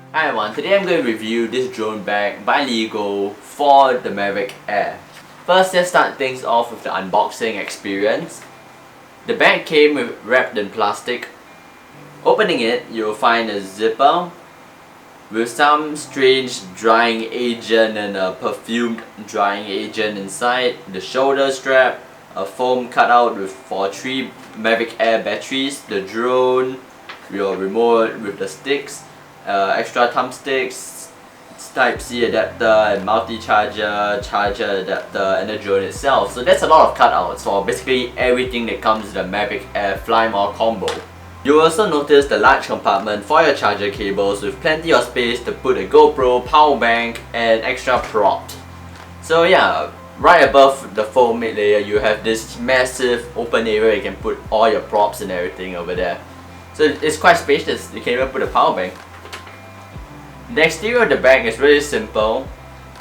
Hi everyone, today I'm going to review this drone bag by Lego for the Mavic Air. First, let's start things off with the unboxing experience. The bag came wrapped in plastic. Opening it, you'll find a zipper with some strange drying agent and a perfumed drying agent inside, the shoulder strap, a foam cutout for 3 Mavic Air batteries, the drone, your remote with the sticks, extra thumbsticks, Type-C adapter and multi-charger, charger adapter, and the drone itself. So that's a lot of cutouts for basically everything that comes with the Mavic Air Fly More combo. You'll also notice the large compartment for your charger cables with plenty of space to put a GoPro, power bank, and extra props. So yeah, right above the foam mid layer you have this massive open area you can put all your props and everything over there. So it's quite spacious, you can even put a power bank. The exterior of the bag is really simple,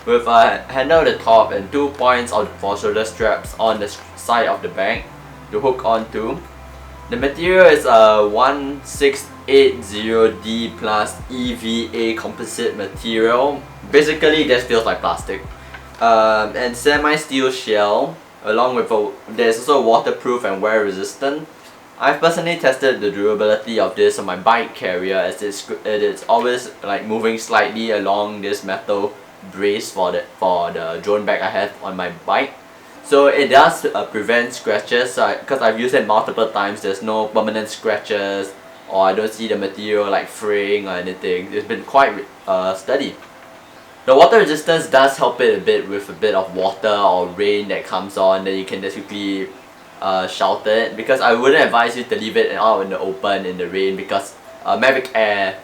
with a handle at the top and 2 points for shoulder straps on the side of the bag to hook onto. The material is a 1680D plus EVA composite material. Basically, this feels like plastic. And semi-steel shell, along with there's also waterproof and wear resistant. I've personally tested the durability of this on my bike carrier, as it's always like moving slightly along this metal brace for the drone bag I have on my bike. So it does prevent scratches, because I've used it multiple times. There's no permanent scratches, or I don't see the material like fraying or anything. It's been quite steady. The water resistance does help it a bit with a bit of water or rain that comes on, then you can just quickly shelter it, because I wouldn't advise you to leave it out in the open in the rain, because Mavic Air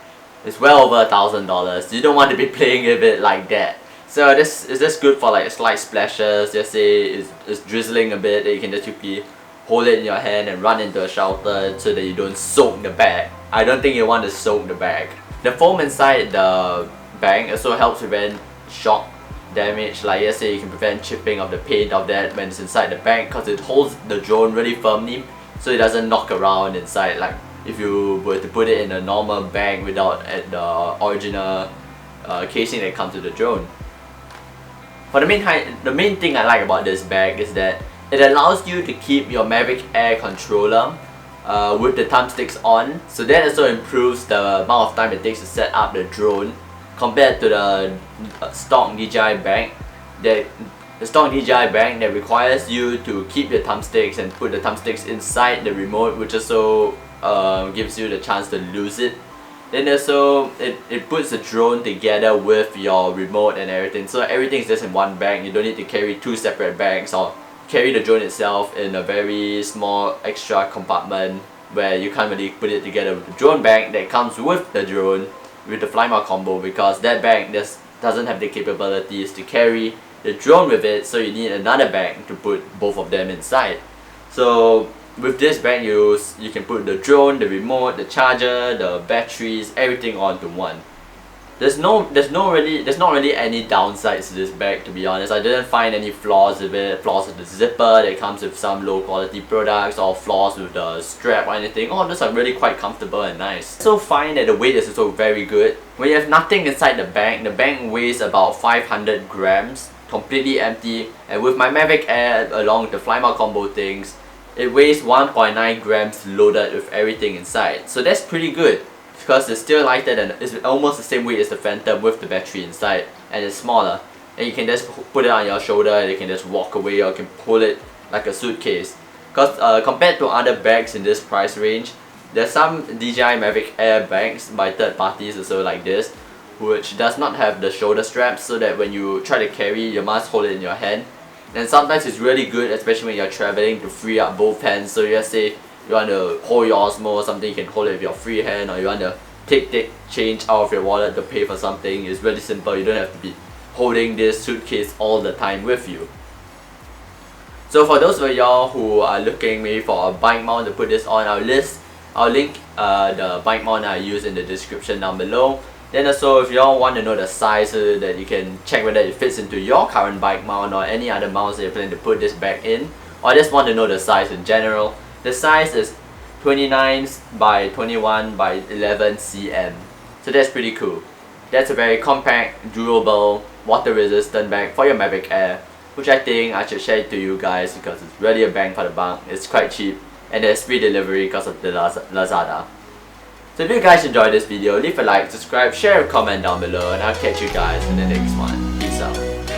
is well over $1,000. You don't want to be playing with it like that. So this is just good for like slight splashes. Just say it's drizzling a bit, you can just quickly hold it in your hand and run into a shelter so that you don't soak the bag. I don't think you want to soak the bag. The foam inside the bag also helps prevent shock damage. Like let's say you can prevent chipping of the paint of that when it's inside the bag, because it holds the drone really firmly so it doesn't knock around inside, like if you were to put it in a normal bag without the original casing that comes with the drone. But the main thing I like about this bag is that it allows you to keep your Mavic Air controller with the thumbsticks on, so that also improves the amount of time it takes to set up the drone compared to the stock DJI bag. The stock DJI bag that requires you to keep the thumbsticks and put the thumbsticks inside the remote, which also gives you the chance to lose it. Then also it puts the drone together with your remote and everything, so everything's just in one bag. You don't need to carry 2 separate bags or carry the drone itself in a very small extra compartment where you can't really put it together with the drone bag that comes with the drone with the Fly More combo, because that bag doesn't have the capabilities to carry the drone with it, so you need another bag to put both of them inside. So with this bag you can put the drone, the remote, the charger, the batteries, everything onto one. There's not really any downsides to this bag, to be honest. I didn't find any flaws with it, flaws with the zipper that comes with some low quality products, or flaws with the strap or anything. All those are really quite comfortable and nice. I also find that the weight is also very good. When you have nothing inside the bag weighs about 500 grams, completely empty, and with my Mavic Air along with the Fly More combo things, it weighs 1.9 grams loaded with everything inside. So that's pretty good, because it's still lighter than, it's almost the same weight as the Phantom with the battery inside, and it's smaller. And you can just put it on your shoulder and you can just walk away, or you can pull it like a suitcase. Because compared to other bags in this price range, there's some DJI Mavic Air bags by third parties also like this, which does not have the shoulder straps, so that when you try to carry, you must hold it in your hand. And sometimes it's really good, especially when you're traveling, to free up both hands. So you just say you want to hold your Osmo or something, you can hold it with your free hand, or you want to take change out of your wallet to pay for something. It's really simple. You don't have to be holding this suitcase all the time with you. So for those of y'all who are looking maybe for a bike mount to put this on, I'll link the bike mount I use in the description down below. Then also, if y'all want to know the size so that you can check whether it fits into your current bike mount or any other mounts that you're planning to put this back in, or just want to know the size in general, the size is 29 by 21 by 11 cm. So that's pretty cool. That's a very compact, durable, water resistant bag for your Mavic Air, which I think I should share it to you guys because it's really a bang for the buck. It's quite cheap and there's free delivery because of the Lazada. So if you guys enjoyed this video, leave a like, subscribe, share a comment down below, and I'll catch you guys in the next one. Peace out.